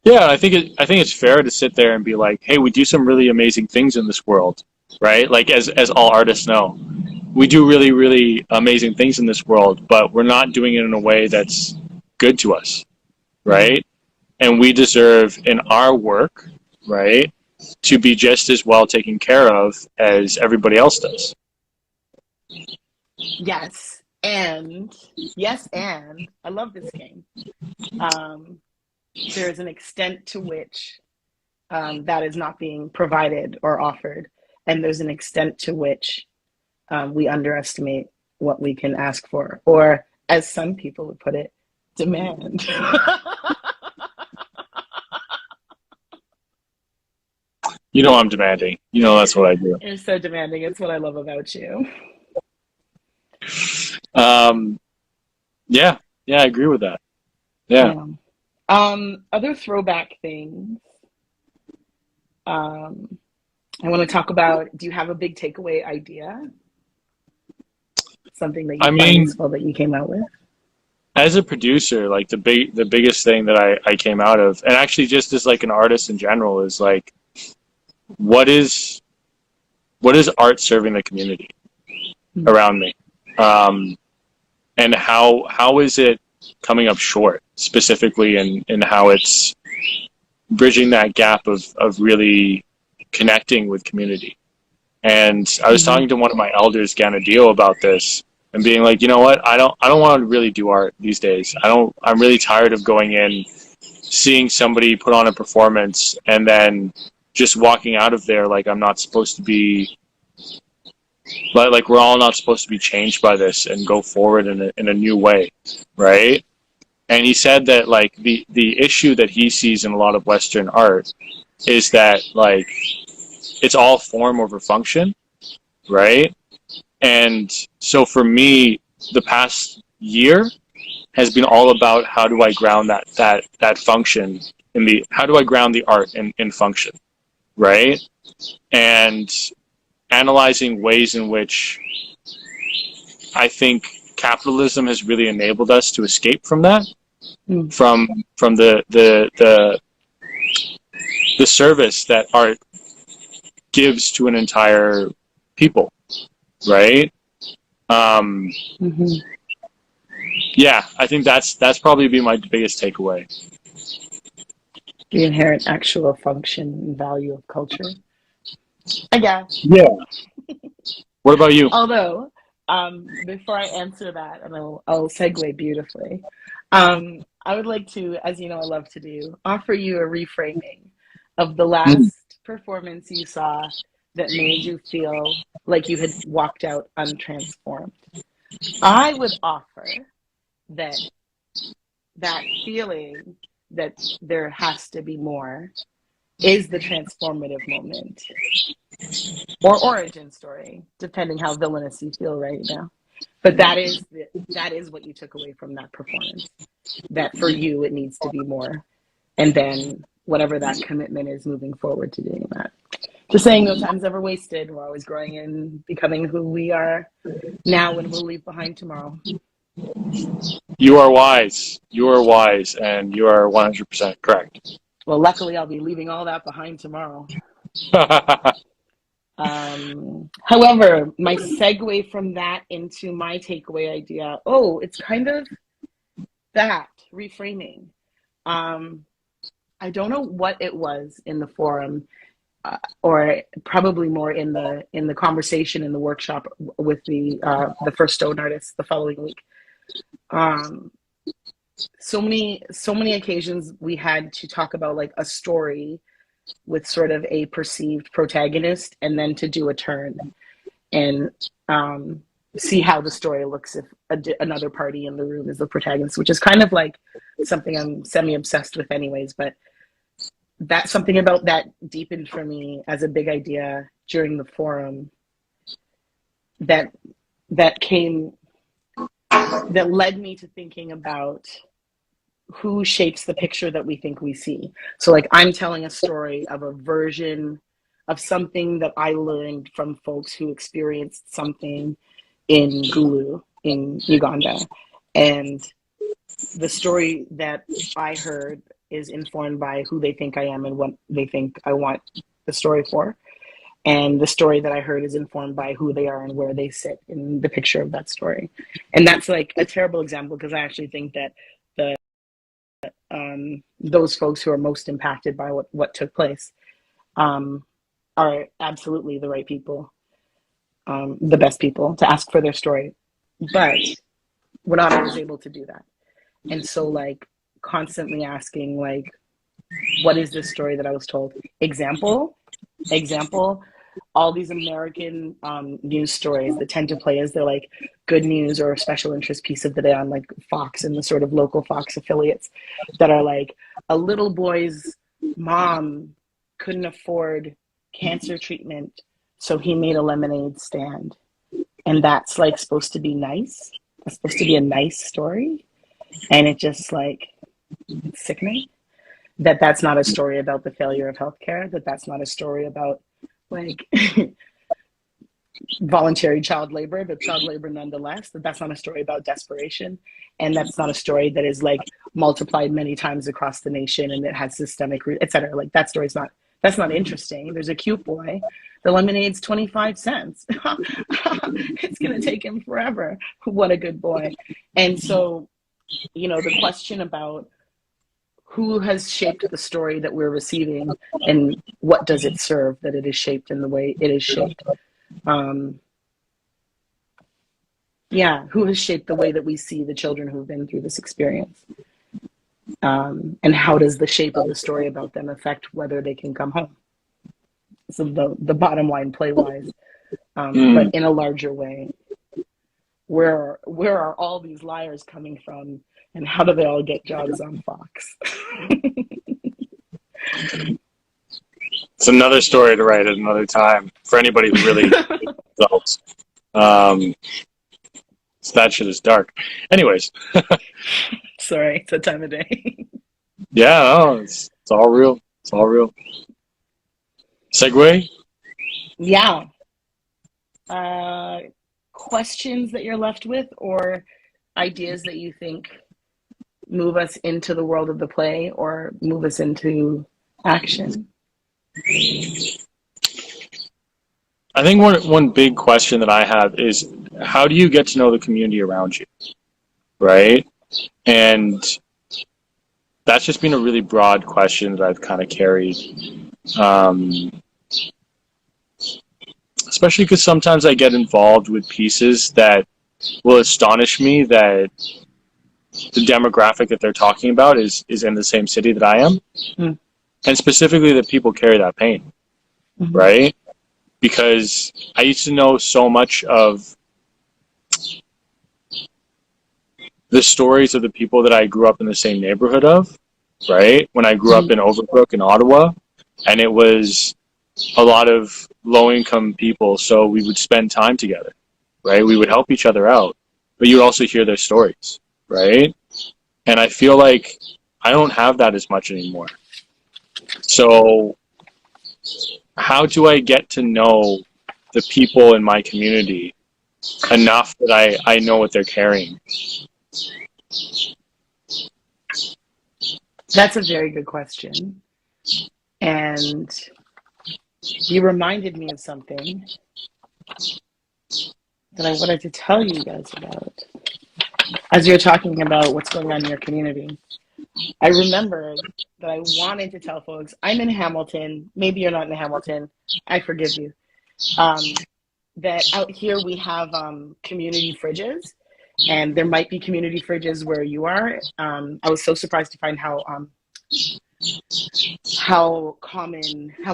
Yeah, I think it's fair to sit there and be like, hey, we do some really amazing things in this world, right? Like as all artists know, we do really, really amazing things in this world, but we're not doing it in a way that's good to us, right? And we deserve in our work, right, to be just as well taken care of as everybody else does. Yes, and I love this game. There's an extent to which that is not being provided or offered, and there's an extent to which we underestimate what we can ask for, or as some people would put it, demand. You know I'm demanding. You know that's what I do. You're so demanding. It's what I love about you. Yeah, I agree with that. Yeah. Other throwback things. I want to talk about, do you have a big takeaway idea? Something that you find useful that you came out with? As a producer, like the biggest thing that I came out of, and actually just as like an artist in general, is like, what is art serving the community around me? And how is it coming up short, specifically in how it's bridging that gap of really connecting with community. And I was talking to one of my elders, Ganadio, about this and being like, you know what, I don't want to really do art these days. I'm really tired of going in, seeing somebody put on a performance and then just walking out of there like I'm not supposed to be, like we're all not supposed to be changed by this and go forward in a new way, right? And he said that like the issue that he sees in a lot of Western art is that like it's all form over function, right? And so for me, the past year has been all about how do I ground that function in how do I ground the art in function, right? And analyzing ways in which I think capitalism has really enabled us to escape from that, from the service that art gives to an entire people, right? Yeah, I think that's probably been my biggest takeaway. The inherent actual function and value of culture, I guess. Yeah. What about you? Although, before I answer that, and I'll segue beautifully, I would like to, as you know I love to do, offer you a reframing of the last performance you saw that made you feel like you had walked out untransformed. I would offer that that feeling that there has to be more is the transformative moment or origin story, depending how villainous you feel right now. But that is what you took away from that performance. That for you, it needs to be more. And then whatever that commitment is moving forward to doing that. Just saying no time's ever wasted. We're always growing and becoming who we are now and we'll leave behind tomorrow. You are wise. You are wise, and you are 100% correct. Well, luckily, I'll be leaving all that behind tomorrow. However, my segue from that into my takeaway idea, it's kind of that reframing. I don't know what it was in the forum, or probably more in the conversation in the workshop with the first stone artist the following week. So many occasions we had to talk about like a story with sort of a perceived protagonist, and then to do a turn and see how the story looks if another party in the room is the protagonist, which is kind of like something I'm semi-obsessed with anyways, but that something about that deepened for me as a big idea during the forum that led me to thinking about who shapes the picture that we think we see. So like I'm telling a story of a version of something that I learned from folks who experienced something in Gulu in Uganda. And the story that I heard is informed by who they think I am and what they think I want the story for. And the story that I heard is informed by who they are and where they sit in the picture of that story. And that's like a terrible example because I actually think that those folks who are most impacted by what took place are absolutely the right people, the best people to ask for their story. But we're not always able to do that. And so like constantly asking like, what is this story that I was told? Example, all these American news stories that tend to play as their like good news or a special interest piece of the day on like Fox and the sort of local Fox affiliates that are like a little boy's mom couldn't afford cancer treatment, so he made a lemonade stand. And that's like supposed to be nice. That's supposed to be a nice story. And it just like, it's sickening that that's not a story about the failure of healthcare, that's not a story about like voluntary child labor, but child labor nonetheless, that's not a story about desperation. And that's not a story that is like multiplied many times across the nation and it has systemic, et cetera. Like that story's that's not interesting. There's a cute boy. The lemonade's 25 cents. It's going to take him forever. What a good boy. And so, the question about who has shaped the story that we're receiving and what does it serve that it is shaped in the way it is shaped. Who has shaped the way that we see the children who've been through this experience? And how does the shape of the story about them affect whether they can come home? So the bottom line play-wise, but in a larger way, where are all these liars coming from, and how do they all get jobs on Fox? It's another story to write at another time for anybody who really felt. So that shit is dark. Anyways. Sorry, it's that time of day. Yeah, no, it's all real. It's all real. Segue? Yeah. Questions that you're left with or ideas that you think move us into the world of the play or move us into action? I think one big question that I have is, how do you get to know the community around you, right? And that's just been a really broad question that I've kind of carried, especially because sometimes I get involved with pieces that will astonish me that the demographic that they're talking about is in the same city that I am, and specifically that people carry that pain, right? because I used to know so much of the stories of the people that I grew up in the same neighborhood of, right? When I grew up in Overbrook in Ottawa, and it was a lot of low-income people, so we would spend time together, right? We would help each other out, but you also hear their stories, right? And I feel like I don't have that as much anymore. So how do I get to know the people in my community enough that I know what they're carrying? That's a very good question. And you reminded me of something that I wanted to tell you guys about. As you're talking about what's going on in your community, I remembered that I wanted to tell folks, I'm in Hamilton. Maybe you're not in Hamilton. I forgive you. That out here we have community fridges, and there might be community fridges where you are. I was so surprised to find how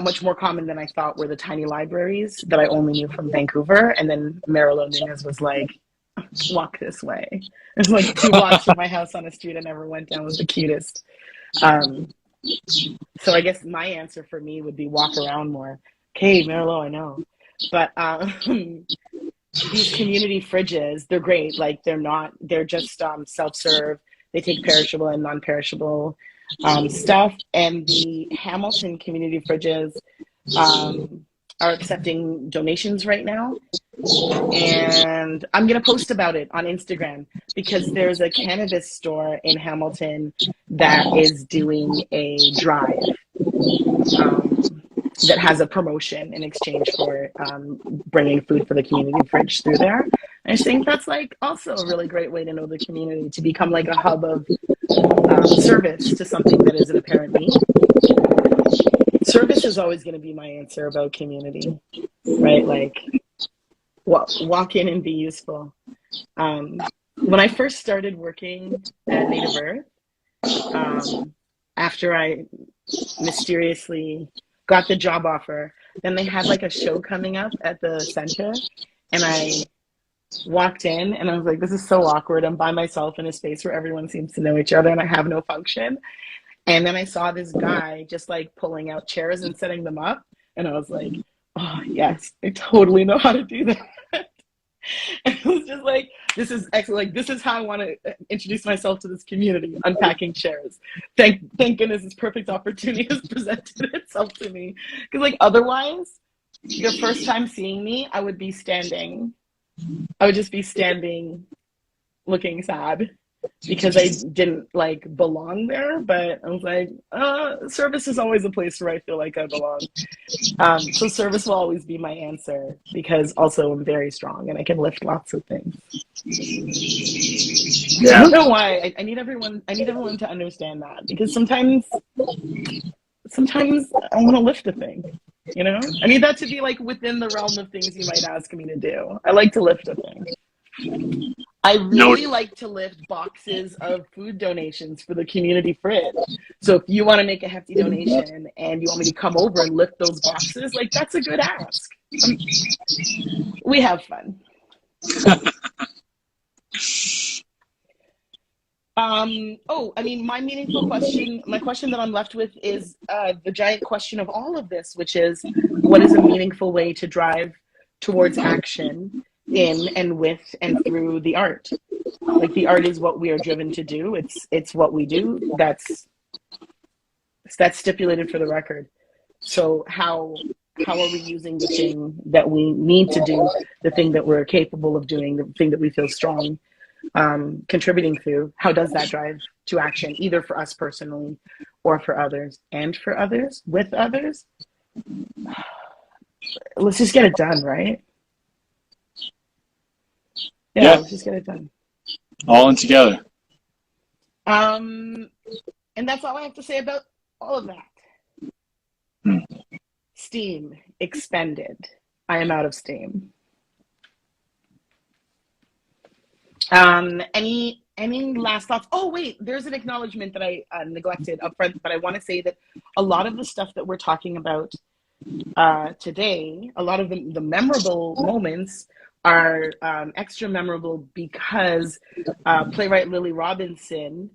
much more common than I thought were the tiny libraries that I only knew from Vancouver. And then Marilyn Nunez was like, walk this way. It's like 2 blocks from my house on a street I never went down. Was the cutest. So I guess my answer for me would be walk around more. Okay, Marilyn, I know. But these community fridges, they're great. Like they're just self-serve. They take perishable and non-perishable stuff. And the Hamilton community fridges are accepting donations right now. And I'm going to post about it on Instagram because there's a cannabis store in Hamilton that is doing a drive that has a promotion in exchange for bringing food for the community fridge through there. And I think that's like also a really great way to know the community, to become like a hub of service to something that is an apparent need. Service is always going to be my answer about community, right? Like walk in and be useful. When I first started working at Native Earth, after I mysteriously got the job offer, then they had like a show coming up at the center, and I walked in and I was like, this is so awkward. I'm by myself in a space where everyone seems to know each other and I have no function. And then I saw this guy just like pulling out chairs and setting them up, and I was like, oh yes, I totally know how to do that. And it was just like, this is excellent. Like, this is how I want to introduce myself to this community, unpacking chairs. Thank goodness this perfect opportunity has presented itself to me. Because like otherwise, the first time seeing me, I would be standing. I would just be standing looking sad because I didn't like belong there. But I was like, service is always a place where I feel like I belong. So service will always be my answer, because also I'm very strong and I can lift lots of things. Yeah. I don't know why. I need everyone to understand that, because sometimes I want to lift a thing, you know? I need that to be like within the realm of things you might ask me to do. I like to lift a thing. I really like to lift boxes of food donations for the community fridge. So if you want to make a hefty donation and you want me to come over and lift those boxes, like that's a good ask. We have fun. My question that I'm left with is the giant question of all of this, which is, what is a meaningful way to drive towards action in and with and through the art? Like, the art is what we are driven to do. It's what we do. That's stipulated for the record. So how are we using the thing that we need to do, the thing that we're capable of doing, the thing that we feel strong contributing to? How does that drive to action, either for us personally or for others, and for others, with others? Let's just get it done, right? Yeah. Let's just get it done. All in together. And that's all I have to say about all of that. Steam expended. I am out of steam. Any last thoughts? Oh wait, there's an acknowledgement that I neglected up front, but I want to say that a lot of the stuff that we're talking about today, a lot of the memorable moments are extra memorable because playwright Lily Robinson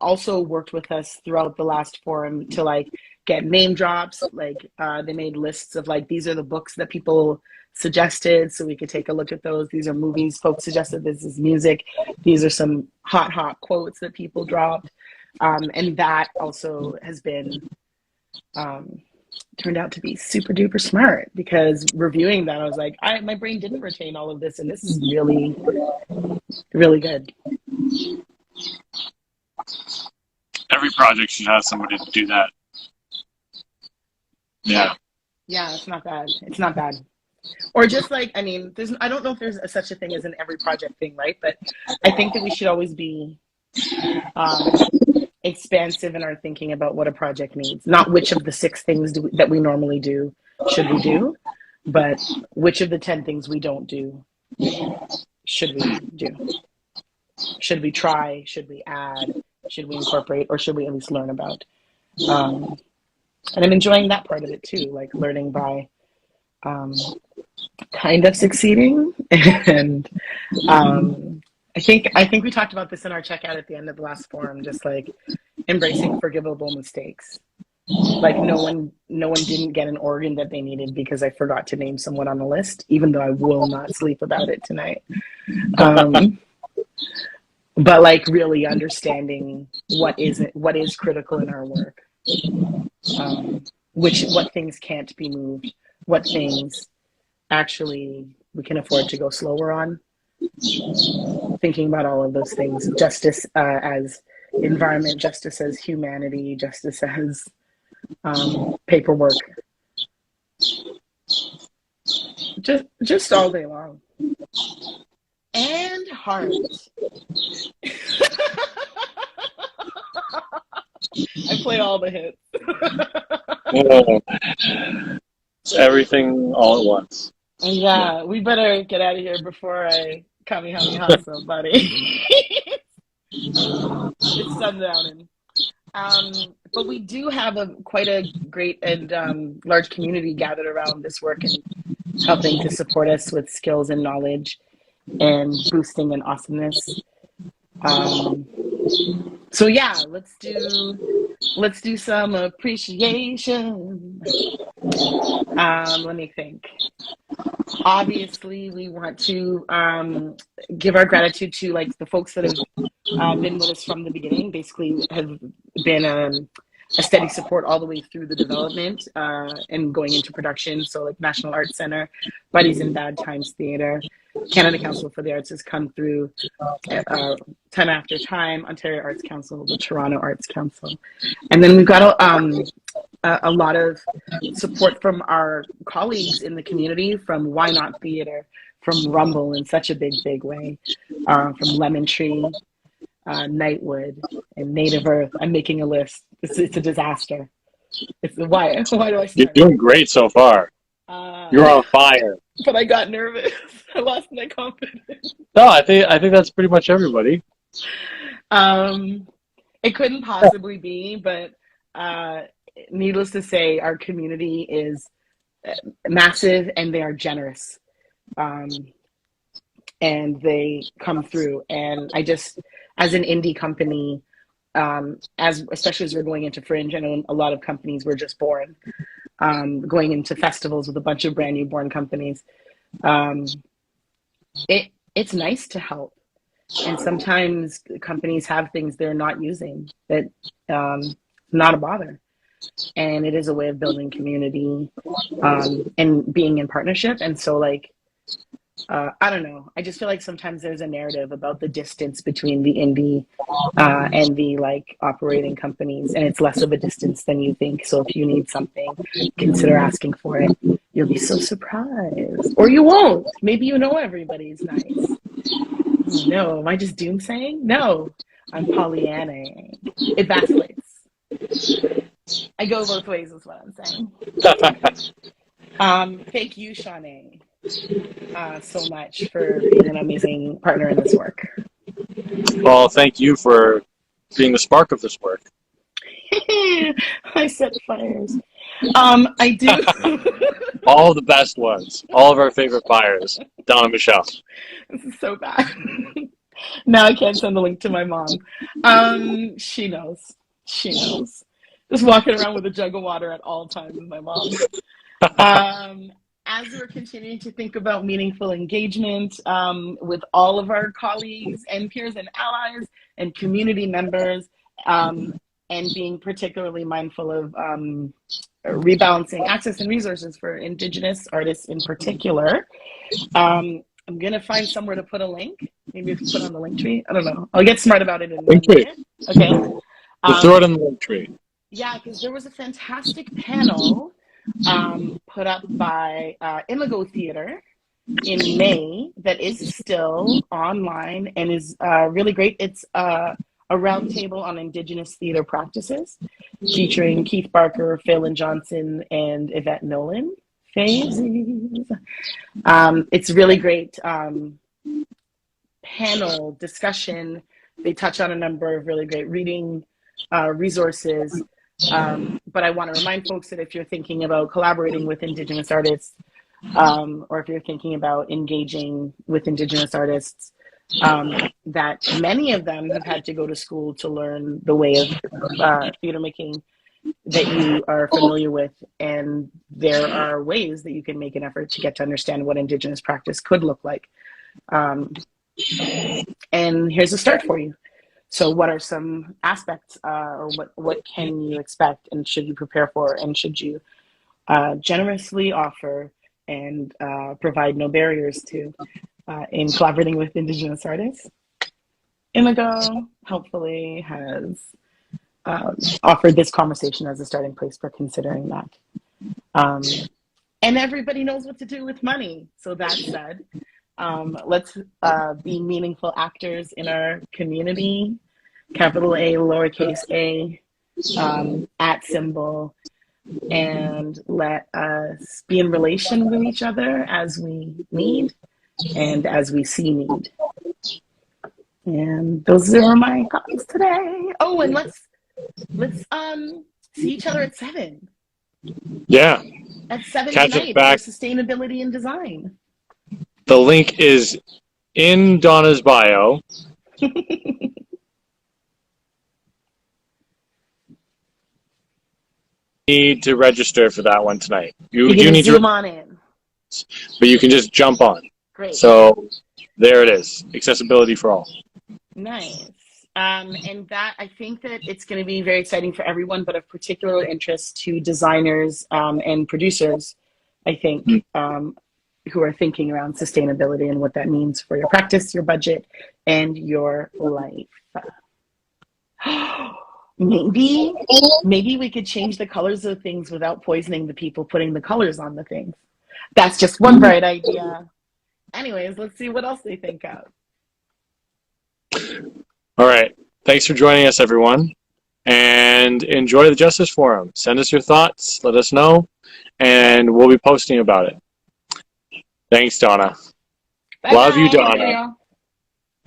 also worked with us throughout the last forum to like get name drops. Like they made lists of like these are the books that people suggested, so we could take a look at those. These are movies folks suggested. This is music. These are some hot quotes that people dropped, and that also has been um, turned out to be super duper smart because reviewing that, I was like, my brain didn't retain all of this, and this is really, really good. Every project should have somebody to do that. Yeah. Yeah, it's not bad. It's not bad. Or just like, I mean, I don't know if there's such a thing as an every project thing, right? But I think that we should always be um, expansive in our thinking about what a project needs. Not which of the 6 things that we normally do should we do, but which of the 10 things we don't do should we do? Should we try? Should we add? Should we incorporate? Or should we at least learn about? And I'm enjoying that part of it too, like learning by kind of succeeding. And I think we talked about this in our checkout at the end of the last forum, just like embracing forgivable mistakes. Like no one didn't get an organ that they needed because I forgot to name someone on the list, even though I will not sleep about it tonight. But like really understanding what is critical in our work, what things can't be moved, what things actually we can afford to go slower on. Thinking about all of those things, justice as environment, justice as humanity, justice as paperwork, just all day long. And heart. I play all the hits. It's everything all at once. Yeah, we better get out of here before I Kamehameha somebody. It's sundowning. But we do have quite a great and large community gathered around this work and helping to support us with skills and knowledge and boosting and awesomeness. So yeah, let's do some appreciation. Let me think. Obviously, we want to give our gratitude to like the folks that have been with us from the beginning. Basically, have been a steady support all the way through the development and going into production. So like National Arts Center, Buddies in Bad Times Theatre, Canada Council for the Arts has come through time after time, Ontario Arts Council, the Toronto Arts Council. And then we've got a lot of support from our colleagues in the community, from Why Not Theatre, from Rumble in such a big way, from Lemon Tree, Nightwood, and Native Earth. I'm making a list. It's a disaster. Why do I start? You're doing great so far. You're on fire. But I got nervous. I lost my confidence. No, I think that's pretty much everybody. It couldn't possibly be, but needless to say, our community is massive and they are generous. And they come through. And I just, as an indie company, especially as we're going into Fringe, I know a lot of companies were just born, going into festivals with a bunch of brand new born companies. It's nice to help. And sometimes companies have things they're not using that not a bother. And it is a way of building community and being in partnership. And so like, I don't know. I just feel like sometimes there's a narrative about the distance between the indie and the like operating companies, and it's less of a distance than you think. So if you need something, consider asking for it. You'll be so surprised, or you won't. Maybe you know everybody's nice. Oh, no, am I just doomsaying? No, I'm Pollyanna. It vacillates. I go both ways, is what I'm saying. Thank you, Shanae, so much for being an amazing partner in this work. Well, thank you for being the spark of this work. I set fires. I do. All the best ones. All of our favorite buyers. Donna Michelle. This is so bad. Now I can't send the link to my mom. She knows. She knows. Just walking around with a jug of water at all times with my mom. As we're continuing to think about meaningful engagement with all of our colleagues and peers and allies and community members, and being particularly mindful of rebalancing access and resources for Indigenous artists in particular, I'm going to find somewhere to put a link. Maybe if you put on the link tree. I don't know. I'll get smart about it in 1 minute. Okay. We'll throw it in the link tree. Yeah, because there was a fantastic panel put up by Imago Theater in May that is still online and is really great. It's a roundtable on Indigenous theater practices featuring Keith Barker, Phelan Johnson, and Yvette Nolan. Phases. It's really great panel discussion. They touch on a number of really great reading resources. But I want to remind folks that if you're thinking about collaborating with Indigenous artists, or if you're thinking about engaging with Indigenous artists, that many of them have had to go to school to learn the way of theater making that you are familiar with, and there are ways that you can make an effort to get to understand what Indigenous practice could look like. And here's a start for you. So what are some aspects, or what can you expect, and should you prepare for, and should you generously offer and provide no barriers to in collaborating with Indigenous artists? Imago hopefully has offered this conversation as a starting place for considering that. And everybody knows what to do with money. So that said, let's be meaningful actors in our community, capital A, lowercase a, at symbol, and let us be in relation with each other as we need and as we see need. And those are my thoughts today. Oh, and let's see each other at 7. Yeah. At 7 Catch tonight us back. for sustainability and design. The link is in Donna's bio. Need to register for that one tonight. You do need zoom on in, but you can just jump on. Great. So there it is. Accessibility for all. Nice. And that, I think that it's going to be very exciting for everyone, but of particular interest to designers and producers, I think, who are thinking around sustainability and what that means for your practice, your budget, and your life. Maybe we could change the colors of things without poisoning the people putting the colors on the things. That's just one bright idea. Anyways, let's see what else they think of. All right. Thanks for joining us, everyone. And enjoy the Justice Forum. Send us your thoughts. Let us know. And we'll be posting about it. Thanks, Donna. Bye. Love you, Donna.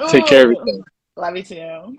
Take care of yourself. Love you too.